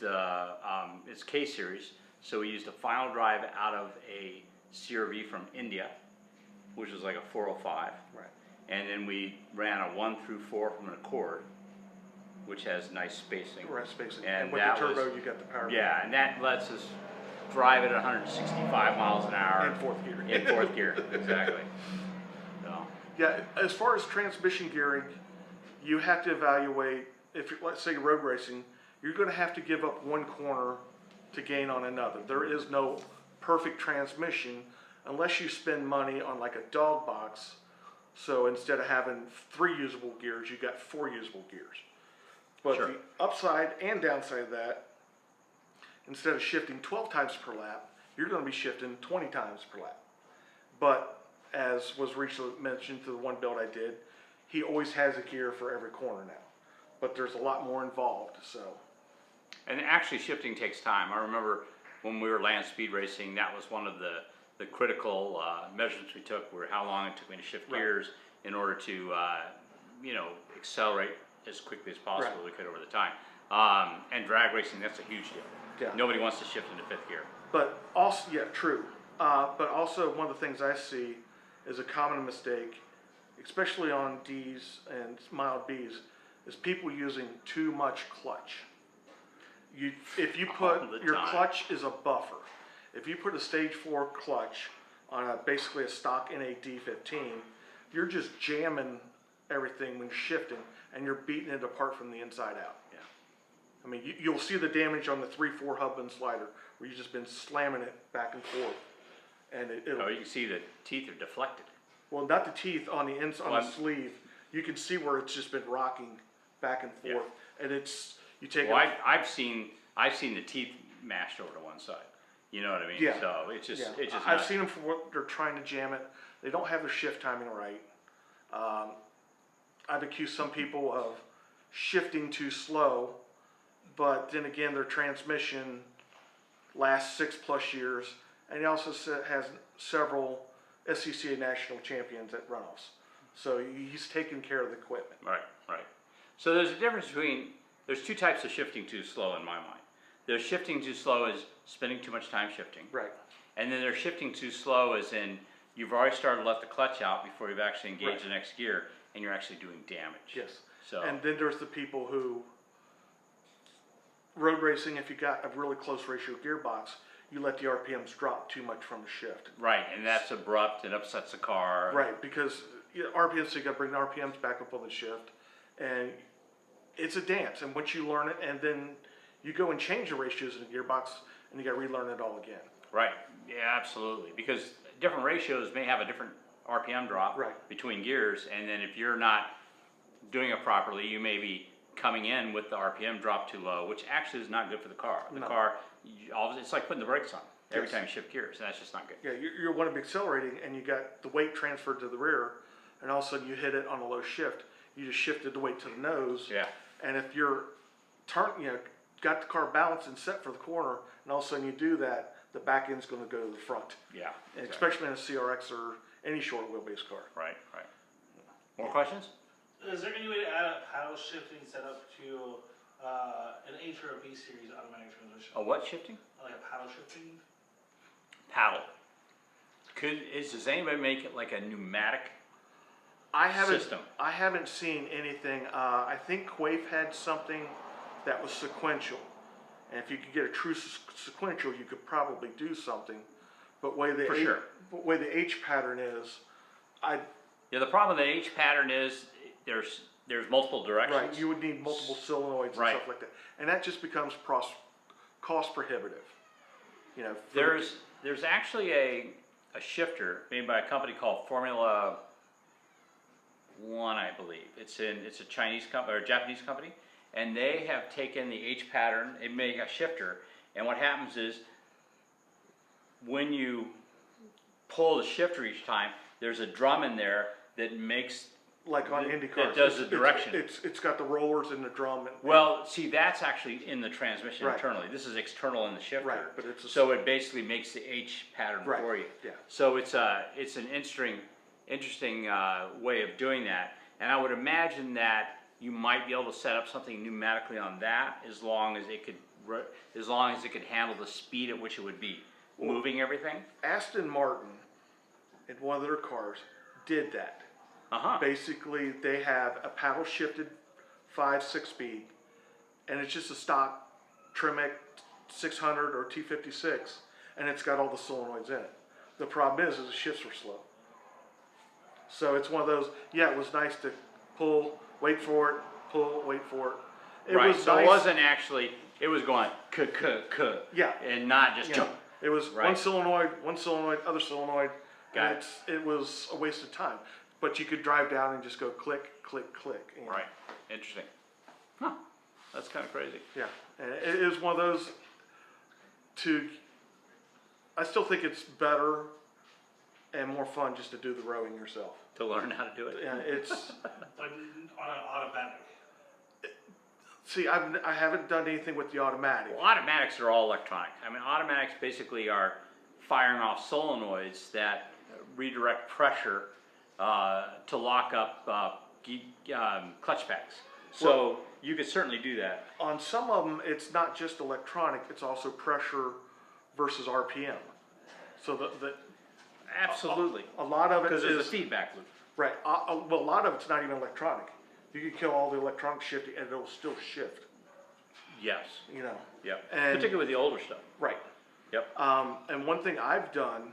S1: it's K series, so we used a final drive out of a CRV from India, which was like a 405.
S2: Right.
S1: And then we ran a 1 through 4 from an Accord, which has nice spacing.
S2: Right, spacing.
S1: And
S2: And with
S1: that
S2: the turbo,
S1: was-
S2: you got the power.
S1: Yeah, and that lets us drive it at 165 miles an hour.
S2: In 4th gear.
S1: In 4th gear, exactly. So,
S2: Yeah, as far as transmission gearing, you have to evaluate, if you're, let's say road racing, you're going to have to give up one corner to gain on another. There is no perfect transmission unless you spend money on like a dog box. So instead of having 3 usable gears, you got 4 usable gears. But
S1: Sure.
S2: the upside and downside of that, instead of shifting 12 times per lap, you're going to be shifting 20 times per lap. But as was recently mentioned to the one build I did, he always has a gear for every corner now. But there's a lot more involved, so.
S1: and actually shifting takes time. I remember when we were land speed racing, that was one of the critical measurements we took, were how long it took me to shift
S2: Right.
S1: gears in order to, accelerate as quickly as possible
S2: Right.
S1: we could over the time. And drag racing, that's a huge deal.
S2: Yeah.
S1: Nobody wants to shift into 5th gear.
S2: But also, yeah, true. But also one of the things I see is a common mistake, especially on Ds and mild Bs, is people using too much clutch. If you
S1: All
S2: put,
S1: the
S2: your
S1: time.
S2: clutch is a buffer. If you put a stage 4 clutch on basically a stock NA D15, you're just jamming everything when you're shifting, and you're beating it apart from the inside out.
S1: Yeah.
S2: I mean, you'll see the damage on the 3/4 hub and slider, where you've just been slamming it back and forth. And it'll,
S1: Oh, you can see the teeth are deflected.
S2: well, not the teeth, on the inside, on
S1: Well,
S2: the sleeve, you can see where it's just been rocking back and
S1: Yeah.
S2: forth. And it's, you take
S1: Well,
S2: it,
S1: I've seen the teeth mashed over to one side. You know what I mean?
S2: Yeah.
S1: So it's just,
S2: yeah.
S1: it's just
S2: I've
S1: nuts.
S2: seen them for what they're trying to jam it. They don't have their shift timing right. I've accused some people of shifting too slow, but then again, their transmission lasts 6+ years, and he also has several SCCA national champions at runoffs. So he's taking care of the equipment.
S1: Right, right. So there's a difference between, there's 2 types of shifting too slow in my mind. There's shifting too slow as spending too much time shifting.
S2: Right.
S1: And then there's shifting too slow as in, you've already started to let the clutch out before you've actually engaged
S2: Right.
S1: the next gear, and you're actually doing damage.
S2: Yes.
S1: So,
S2: And then there's the people who, road racing, if you got a really close ratio gearbox, you let the RPMs drop too much from the shift.
S1: right, and that's abrupt and upsets the car.
S2: Right, because RPMs, so you gotta bring the RPMs back up on the shift, and it's a dance, and once you learn it, and then you go and change the ratios in the gearbox, and you gotta relearn it all again.
S1: Right, yeah, absolutely, because different ratios may have a different RPM drop
S2: Right.
S1: between gears, and then if you're not doing it properly, you may be coming in with the RPM drop too low, which actually is not good for the car. The
S2: No.
S1: car, it's like putting the brakes on every
S2: Yes.
S1: time you shift gears, and that's just not good.
S2: Yeah, you're want to be accelerating, and you got the weight transferred to the rear, and all of a sudden you hit it on a low shift. You just shifted the weight to the nose.
S1: Yeah.
S2: And if you're got the car balanced and set for the corner, and all of a sudden you do that, the back end's going to go to the front.
S1: Yeah.
S2: And
S1: exactly.
S2: especially in a CRX or any short wheelbase car.
S1: Right. More questions?
S3: Is there any way to add a paddle shifting setup to an H or a B series automatic transmission?
S1: A what shifting?
S3: Like a paddle shifting?
S1: Paddle. Does anybody make it like a pneumatic system?
S2: I haven't seen anything. I think Quaife had something that was sequential, and if you could get a true sequential, you could probably do something. But way the way the H pattern is,
S1: Yeah, the problem with the H pattern is there's multiple directions.
S2: right, you would need multiple solenoids and
S1: Right.
S2: stuff like that, and that just becomes cost prohibitive. You know,
S1: There's actually a shifter made by a company called Formula One, I believe. It's a Chinese company or a Japanese company, and they have taken the H pattern and made a shifter. And what happens is when you pull the shifter each time, there's a drum in there that makes
S2: like on Indy cars,
S1: that does the direction.
S2: It's got the rollers and the drum.
S1: Well, see, that's actually in the transmission
S2: Right.
S1: internally. This is external in the shifter.
S2: Right, but it's
S1: so it basically makes the H pattern
S2: Right,
S1: for you.
S2: yeah.
S1: So it's an interesting way of doing that. And I would imagine that you might be able to set up something pneumatically on that as long as it could handle the speed at which it would be moving everything.
S2: Aston Martin, in one of their cars, did that. Basically, they have a paddle shifted 5-6 speed, and it's just a stock Tremec 600 or T56, and it's got all the solenoids in it. The problem is the shifts were slow. So it's one of those. Yeah, it was nice to pull, wait for it, pull, wait for it. It
S1: right.
S2: was
S1: So
S2: nice.
S1: it wasn't actually. It was going
S2: Yeah.
S1: and not just jump.
S2: It was
S1: Right.
S2: one solenoid, other solenoid.
S1: Got
S2: and it was a waste of time. But you could drive down and just go click, click, click. You know.
S1: Right. Interesting. Huh. That's kind of crazy.
S2: Yeah. And it is one of those I still think it's better and more fun just to do the rowing yourself.
S1: To learn how to do it.
S2: Yeah, it's.
S3: Like on an automatic?
S2: See, I haven't done anything with the automatic.
S1: Well, automatics are all electronic. I mean, automatics basically are firing off solenoids that redirect pressure to lock up clutch pads. So you could certainly do that.
S2: On some of them, it's not just electronic; it's also pressure versus RPM. So the
S1: Absolutely.
S2: a lot of it
S1: Because there's
S2: is
S1: a feedback loop.
S2: right. Well, a lot of it's not even electronic. You can kill all the electronic shifting, and it'll still shift.
S1: Yes.
S2: You know.
S1: Yep.
S2: And-
S1: Particularly with the older stuff.
S2: Right.
S1: Yep.
S2: And one thing I've done,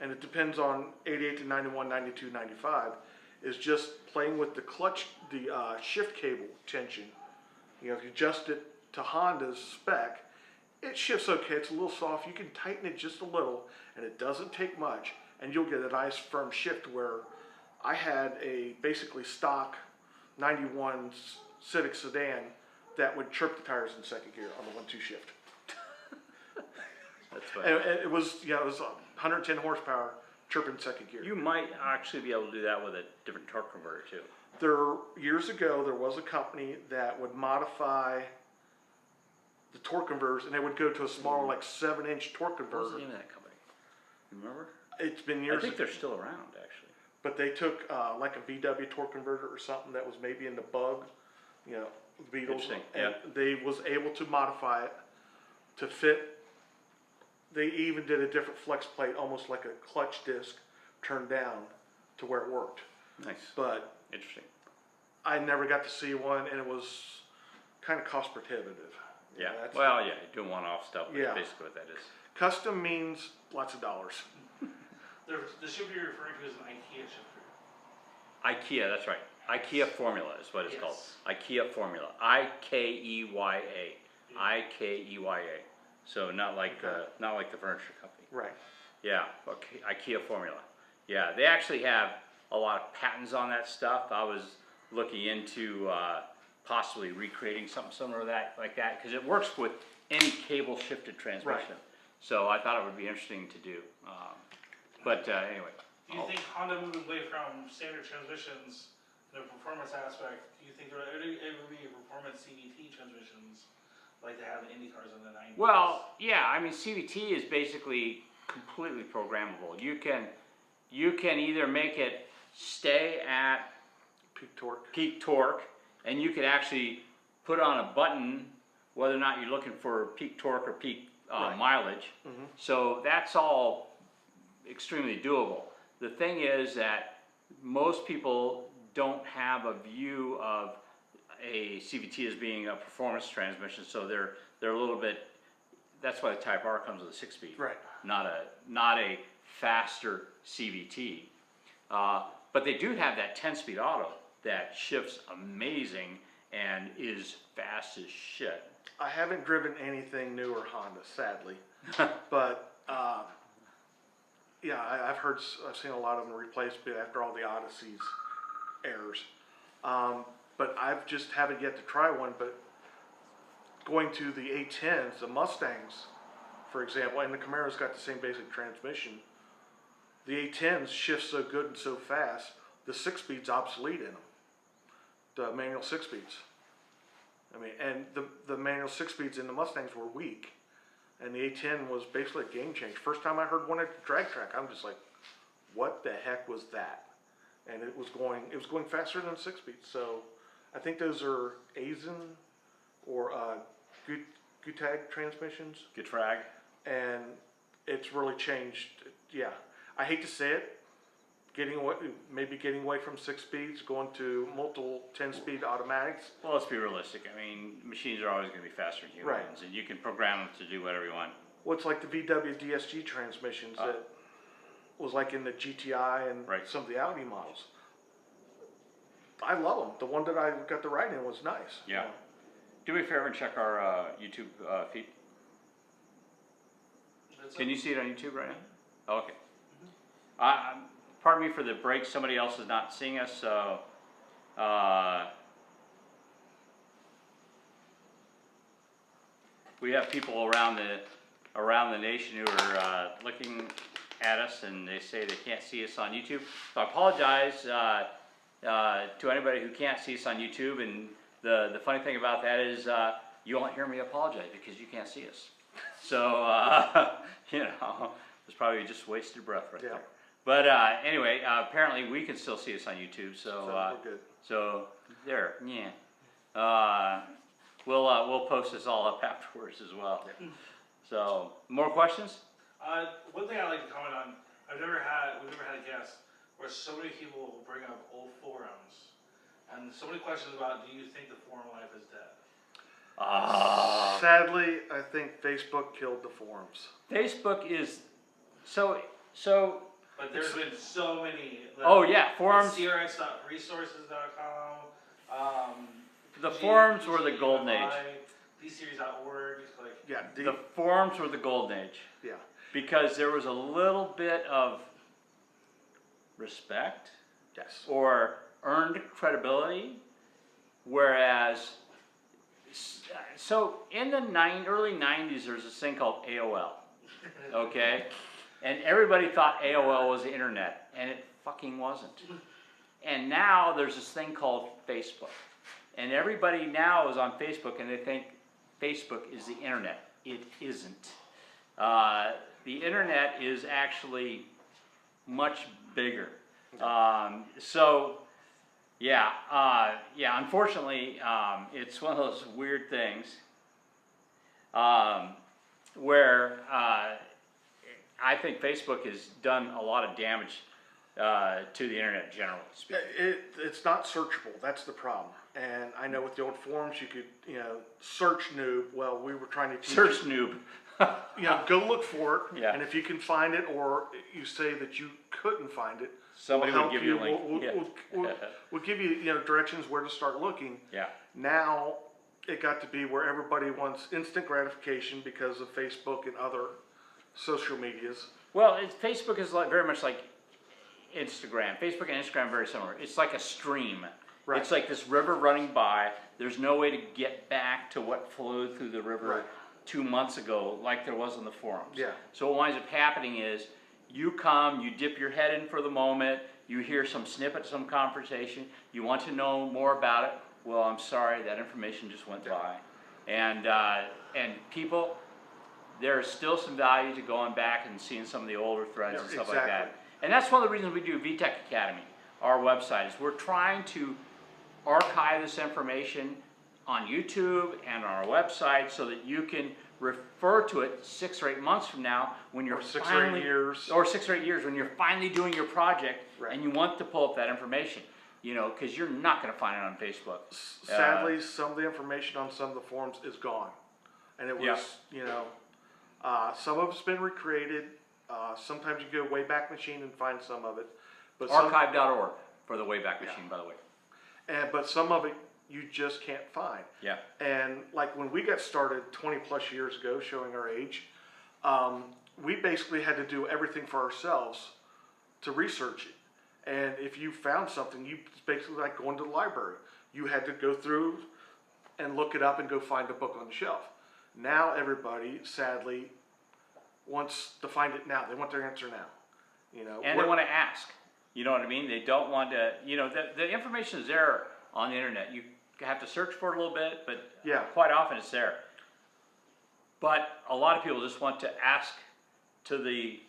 S2: and it depends on 88 to 91, 92, 95, is just playing with the clutch, the shift cable tension. You know, if you adjust it to Honda's spec, it shifts okay. It's a little soft. You can tighten it just a little, and it doesn't take much, and you'll get a nice firm shift. Where I had a basically stock 91 Civic sedan that would chirp the tires in second gear on the 1-2 shift.
S1: That's funny.
S2: And it was, it was 110 horsepower, chirping second gear.
S1: You might actually be able to do that with a different torque converter too.
S2: Years ago, there was a company that would modify the torque converters, and they would go to a smaller, like 7-inch torque
S1: What was the
S2: converter.
S1: name of that company? You remember?
S2: It's been
S1: I
S2: years,
S1: think they're still around actually.
S2: but they took like a VW torque converter or something that was maybe in the Bug, Beetles,
S1: Interesting,
S2: and
S1: yeah.
S2: they was able to modify it to fit. They even did a different flex plate, almost like a clutch disc, turned down to where it worked.
S1: Nice.
S2: But
S1: Interesting.
S2: I never got to see one, and it was kind of cost prohibitive.
S1: Yeah.
S2: That's-
S1: Well, yeah, you're doing one-off stuff. That's
S2: Yeah.
S1: basically what that is.
S2: Custom means lots of dollars.
S3: The shifter you're referring to is an IKEA shifter.
S1: IKEA, that's right. IKEA Formula is what it's called.
S3: Yes.
S1: IKEA Formula. IKEYA. IKEYA. So not like the furniture company.
S2: Right.
S1: Yeah. Okay. IKEA Formula. Yeah, they actually have a lot of patents on that stuff. I was looking into possibly recreating something similar to that, like that, because it works with any cable shifted transmission. So I thought it would be interesting to do. Anyway.
S3: Do you think Honda moving away from standard transmissions in the performance aspect, do you think there would ever be performance CVT transmissions like they have in Indy cars in the 90s?
S1: Well, yeah, I mean CVT is basically completely programmable. You can either make it stay at peak torque, and you could actually put on a button whether or not you're looking for peak torque or peak mileage. So that's all extremely doable. The thing is that most people don't have a view of a CVT as being a performance transmission, so they're a little bit. That's why the Type R comes with a 6-speed, not a faster CVT. But they do have that 10-speed auto that shifts amazing and is fast as shit.
S2: I haven't driven anything newer Honda, sadly, but yeah, I've seen a lot of them replaced after all the Odyssey's errors. But I've just haven't yet to try one. But going to the A10s, the Mustangs, for example, and the Camaro's got the same basic transmission. The A10s shift so good and so fast, the 6-speed's obsolete in them. The manual 6-speeds. I mean, and the manual 6-speeds in the Mustangs were weak. And the A10 was basically a game changer. First time I heard one at the drag track, I'm just like, what the heck was that? And it was going faster than 6-speed. So I think those are Aisin or Gutag transmissions.
S1: Getrag.
S2: And it's really changed. Yeah, I hate to say it, getting away from 6 speeds, going to multiple 10-speed automatics.
S1: Well, let's be realistic. I mean, machines are always going to be faster than humans, and you can program them to do whatever you want.
S2: Well, it's like the VW DSG transmissions that was like in the GTI and some of the Audi models. I love them. The one that I got the ride in was nice.
S1: Yeah. Do me a favor and check our YouTube feed. Can you see it on YouTube right now? Oh, okay. Pardon me for the break. Somebody else is not seeing us, so we have people around the nation who are looking at us, and they say they can't see us on YouTube. So I apologize to anybody who can't see us on YouTube. And the funny thing about that is you won't hear me apologize because you can't see us. So it's probably just wasted breath right there. But anyway, apparently we can still see us on YouTube. So
S2: we're good.
S1: So there, yeah. We'll post this all up afterwards as well. So more questions?
S3: One thing I'd like to comment on, we've never had a guest where so many people will bring up old forums, and so many questions about, do you think the forum life is dead?
S2: Sadly, I think Facebook killed the forums.
S1: Facebook is so.
S3: But there's been so many.
S1: Forums.
S3: CRX.resources.com.
S1: The forums were the golden age.
S3: dseries.org.
S1: The forums were the golden age.
S2: Yeah.
S1: Because there was a little bit of respect.
S2: Yes.
S1: Or earned credibility, whereas. So in the early 90s, there was this thing called AOL. Okay. And everybody thought AOL was the internet, and it fucking wasn't. And now there's this thing called Facebook. And everybody now is on Facebook, and they think Facebook is the internet. It isn't. The internet is actually much bigger. Unfortunately, it's one of those weird things where I think Facebook has done a lot of damage to the internet generally speaking.
S2: It's not searchable. That's the problem. And I know with the old forums, you could, search noob. Well, we were trying to teach
S1: search noob.
S2: Go look for it.
S1: Yeah.
S2: And if you can find it, or you say that you couldn't find it,
S1: somebody will give you a link.
S2: We'll give you, directions where to start looking.
S1: Yeah.
S2: Now it got to be where everybody wants instant gratification because of Facebook and other social medias.
S1: Well, Facebook is very much like Instagram. Facebook and Instagram are very similar. It's like a stream.
S2: Right.
S1: It's like this river running by. There's no way to get back to what flowed through the river
S2: Right.
S1: 2 months ago like there was on the forums.
S2: Yeah.
S1: So what winds up happening is you come, you dip your head in for the moment, you hear some snippet, some conversation, you want to know more about it. Well, I'm sorry, that information just went by. And people, there's still some value to going back and seeing some of the older threads
S2: Yeah,
S1: and stuff like that.
S2: exactly.
S1: And that's one of the reasons we do VTech Academy, our website, is we're trying to archive this information on YouTube and on our website so that you can refer to it 6 or 8 months from now when you're
S2: Or 6 or 8
S1: finally,
S2: years.
S1: or 6 or 8 years when you're finally doing your project
S2: Right.
S1: and you want to pull up that information, you know, because you're not going to find it on Facebook.
S2: Sadly, some of the information on some of the forums is gone. And it was,
S1: Yeah.
S2: you know, some of it's been recreated. Sometimes you go Wayback Machine and find some of it. But some,
S1: Archive.org for the Wayback Machine, by the way.
S2: but some of it you just can't find.
S1: Yeah.
S2: And like when we got started 20 plus years ago, showing our age, we basically had to do everything for ourselves to research it. And if you found something, it's basically like going to the library. You had to go through and look it up and go find a book on the shelf. Now everybody, sadly, wants to find it now. They want their answer now. You know,
S1: And they want to ask. You know what I mean? They don't want to, you know, the information is there on the internet. You have to search for it a little bit, but
S2: Yeah.
S1: quite often it's there. But a lot of people just want to ask to the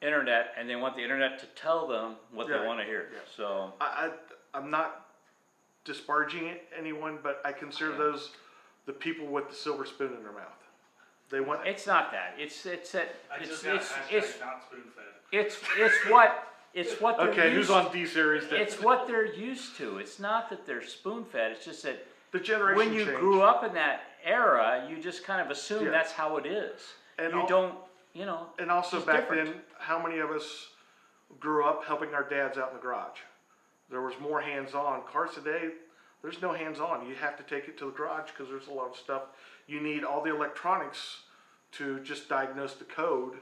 S1: internet, and they want the internet to tell them what
S2: Yeah.
S1: they want to hear.
S2: Yeah.
S1: So,
S2: I'm not disparaging anyone, but I consider
S1: Yeah.
S2: those the people with the silver spoon in their mouth. They want
S1: it's not that. It's that.
S3: I
S1: It's
S3: just got
S1: it's
S3: not spoon fed.
S1: it's what they're
S2: okay.
S1: used
S2: Who's on D series?
S1: It's what they're used to. It's not that they're spoon fed. It's just that
S2: The generation
S1: when you
S2: change.
S1: grew up in that era, you just kind of assume
S2: Yeah.
S1: that's how it is.
S2: And
S1: you
S2: al-
S1: don't, you know.
S2: And also
S1: it's
S2: back
S1: different.
S2: then, how many of us grew up helping our dads out in the garage? There was more hands-on. Cars today, there's no hands-on. You have to take it to the garage because there's a lot of stuff. You need all the electronics to just diagnose the code.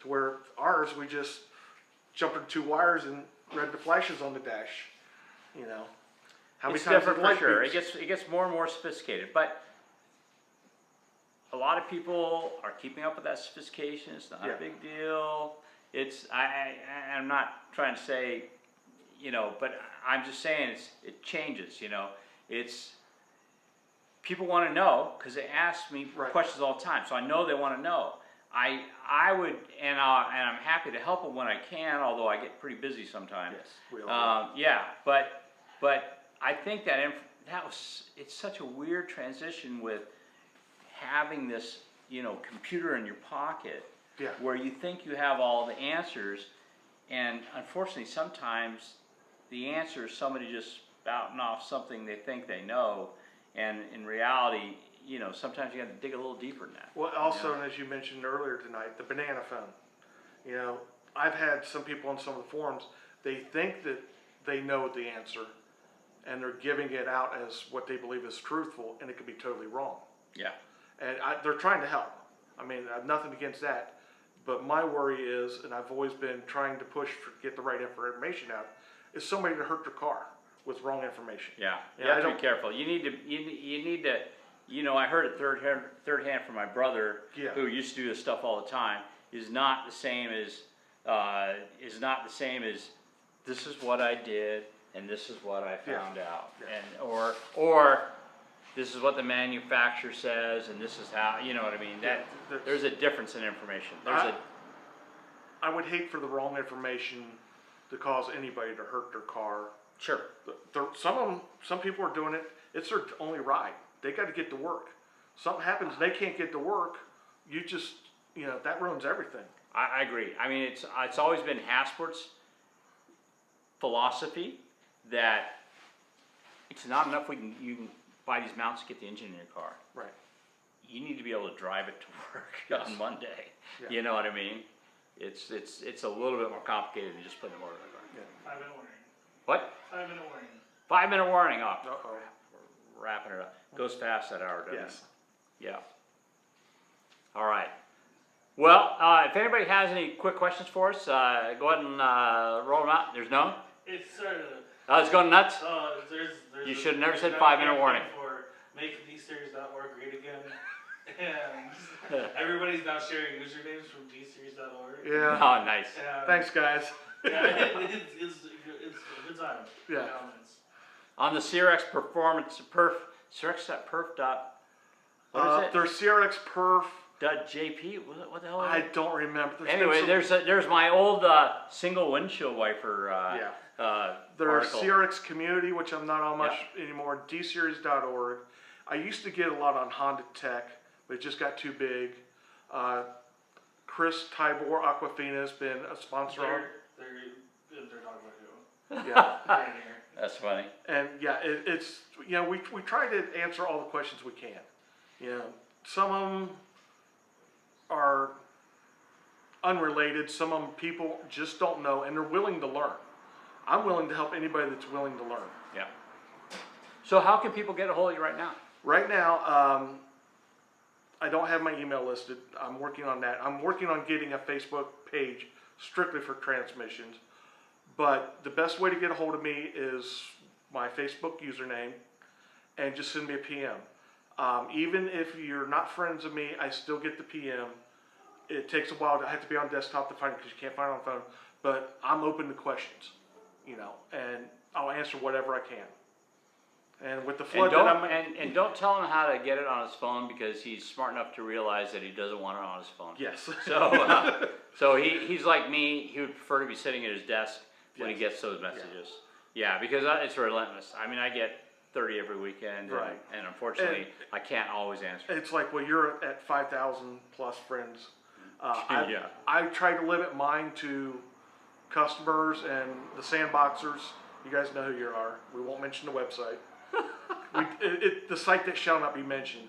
S2: To where ours, we just jumped into 2 wires and read the flashes on the dash. You know, how many
S1: It's
S2: times
S1: different
S2: did
S1: for
S2: light
S1: sure.
S2: beeps?
S1: It gets more and more sophisticated, but a lot of people are keeping up with that sophistication. It's not
S2: Yeah.
S1: a big deal. I'm not trying to say, you know, but I'm just saying it changes. You know, it's people want to know because they ask me
S2: Right.
S1: questions all the time, so I know they want to know. I would, and I'm happy to help them when I can, although I get pretty busy sometimes.
S2: Yes, we all do.
S1: Yeah, but I think it's such a weird transition with having this, you know, computer in your pocket,
S2: Yeah.
S1: where you think you have all the answers, and unfortunately sometimes the answer is somebody just spouting off something they think they know, and in reality, you know, sometimes you have to dig a little deeper than that.
S2: Well, also, and as you mentioned earlier tonight, the banana phone. You know, I've had some people on some of the forums, they think that they know the answer, and they're giving it out as what they believe is truthful, and it could be totally wrong.
S1: Yeah.
S2: And they're trying to help. I mean, I have nothing against that. But my worry is, and I've always been trying to push to get the right information out, is somebody to hurt their car with wrong information.
S1: Yeah, you
S2: Yeah, I
S1: have to be
S2: don't-
S1: careful. You need to, you know, I heard it third hand from my brother,
S2: Yeah.
S1: who used to do this stuff all the time, is not the same as, this is what I did, and this is what I found out.
S2: Yeah.
S1: And, or this is what the manufacturer says, and this is how, you know what I mean?
S2: Yeah, that's-
S1: There's a difference in information.
S2: I would hate for the wrong information to cause anybody to hurt their car.
S1: Sure.
S2: Some people are doing it. It's their only ride. They got to get to work. Something happens, they can't get to work. You just, you know, that ruins everything.
S1: I agree. I mean, it's always been Hasport's philosophy that it's not enough you can buy these mounts to get the engine in your car.
S2: Right.
S1: You need to be able to drive it to work
S2: Yes.
S1: on Monday.
S2: Yeah.
S1: You know what I mean? It's a little bit more complicated than just putting the motor in the car.
S2: Yeah.
S3: 5-minute warning.
S1: What?
S3: 5-minute warning.
S1: 5-minute warning off.
S2: Uh-oh.
S1: We're wrapping it up. Goes fast that hour, doesn't
S2: Yes.
S1: it? Yeah. All right. Well, if anybody has any quick questions for us, go ahead and roll them out. There's none?
S3: It's
S1: I was going nuts.
S3: There's
S1: You
S3: a-
S1: should have never
S3: there's
S1: said
S3: a
S1: 5-minute
S3: campaign
S1: warning.
S3: For make dseries.org great again. And everybody's now sharing usernames from dseries.org.
S2: Yeah.
S1: Oh, nice.
S3: And,
S2: Thanks, guys.
S3: Yeah, it's a good time.
S2: Yeah.
S1: On the CRX performance perf, CRX.perf dot, what is it?
S2: There's CRX Perf.
S1: .jp, what the hell is
S2: I
S1: it?
S2: don't remember.
S1: Anyway, there's my old single windshield wiper
S2: There's
S1: article.
S2: CRX Community, which I'm not on much anymore. dseries.org. I used to get a lot on Honda Tech, but it just got too big. Chris Tybor Aquafina has been a sponsor on.
S3: They're talking about you.
S2: Yeah.
S3: They're in here.
S1: That's funny.
S2: And yeah, it's, you know, we try to answer all the questions we can. You know, some of them are unrelated, some of them people just don't know, and they're willing to learn. I'm willing to help anybody that's willing to learn.
S1: Yeah. So how can people get a hold of you right now?
S2: Right now, I don't have my email listed. I'm working on that. I'm working on getting a Facebook page strictly for transmissions. But the best way to get a hold of me is my Facebook username and just send me a PM. Even if you're not friends of me, I still get the PM. It takes a while. I have to be on desktop to find it because you can't find it on phone. But I'm open to questions, you know, and I'll answer whatever I can. And with the flood that I'm
S1: and don't tell him how to get it on his phone because he's smart enough to realize that he doesn't want it on his phone.
S2: yes.
S1: So he's like me. He would prefer to be sitting at his desk when he
S2: Yes.
S1: gets those messages. Yeah, because it's relentless. I mean, I get 30 every weekend,
S2: Right.
S1: and unfortunately, I can't always answer.
S2: It's like, well, you're at 5,000 plus friends.
S1: Yeah.
S2: I try to limit mine to customers and the sandboxers. You guys know who you are. We won't mention the website. The site that shall not be mentioned.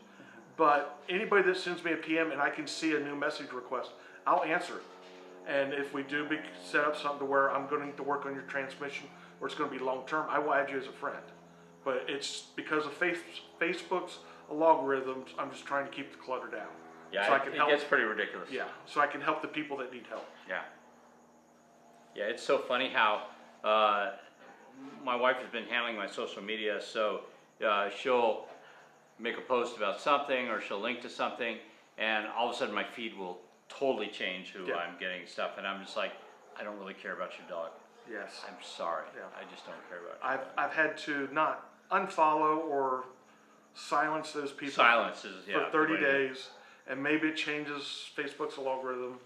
S2: But anybody that sends me a PM and I can see a new message request, I'll answer it. And if we do set up something to where I'm going to work on your transmission, or it's going to be long term, I will add you as a friend. But it's because of Facebook's logarithms. I'm just trying to keep the clutter down.
S1: Yeah,
S2: so I can
S1: it
S2: help.
S1: gets pretty ridiculous.
S2: Yeah, so I can help the people that need help.
S1: Yeah. Yeah, it's so funny how my wife has been handling my social media, so she'll make a post about something or she'll link to something, and all of a sudden my feed will totally change who I'm getting stuff, and I'm just like, I don't really care about your dog.
S2: Yes.
S1: I'm sorry.
S2: Yeah.
S1: I just don't care about your dog.
S2: I've had to not unfollow or silence those people
S1: Silence is,
S2: for 30 days, and maybe it changes Facebook's algorithm.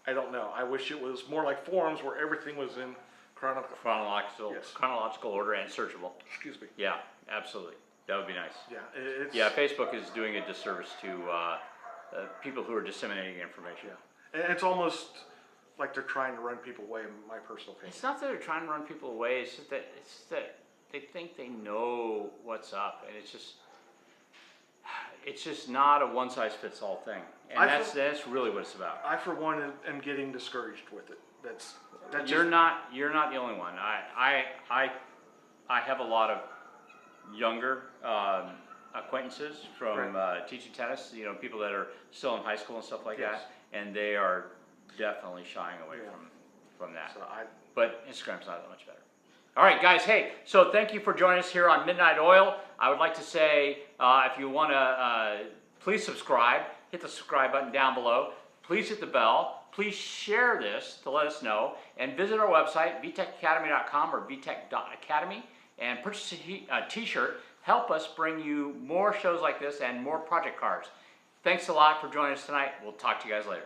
S2: I don't know. I wish it was more like forums where everything was in
S1: chronological
S2: Yes.
S1: chronological order and searchable.
S2: Excuse me.
S1: Yeah, absolutely. That would be nice.
S2: Yeah, it's
S1: Yeah, Facebook is doing a disservice to people who are disseminating information.
S2: yeah, and it's almost like they're trying to run people away. In my personal opinion.
S1: It's not that they're trying to run people away. It's just that they think they know what's up, and it's just not a one size fits all thing. And that's really what it's about.
S2: I for one am getting discouraged with it. That's
S1: You're not the only one. I have a lot of younger acquaintances from teaching tennis. You know, people that are still in high school and stuff like that, and they are definitely shying away from that.
S2: So
S1: But Instagram's not that much better. All right, guys. Hey, so thank you for joining us here on Midnight Oil. I would like to say, if you want to, please subscribe. Hit the subscribe button down below. Please hit the bell. Please share this to let us know. And visit our website, vtechacademy.com or vtech.academy, and purchase a t-shirt. Help us bring you more shows like this and more project cars. Thanks a lot for joining us tonight. We'll talk to you guys later.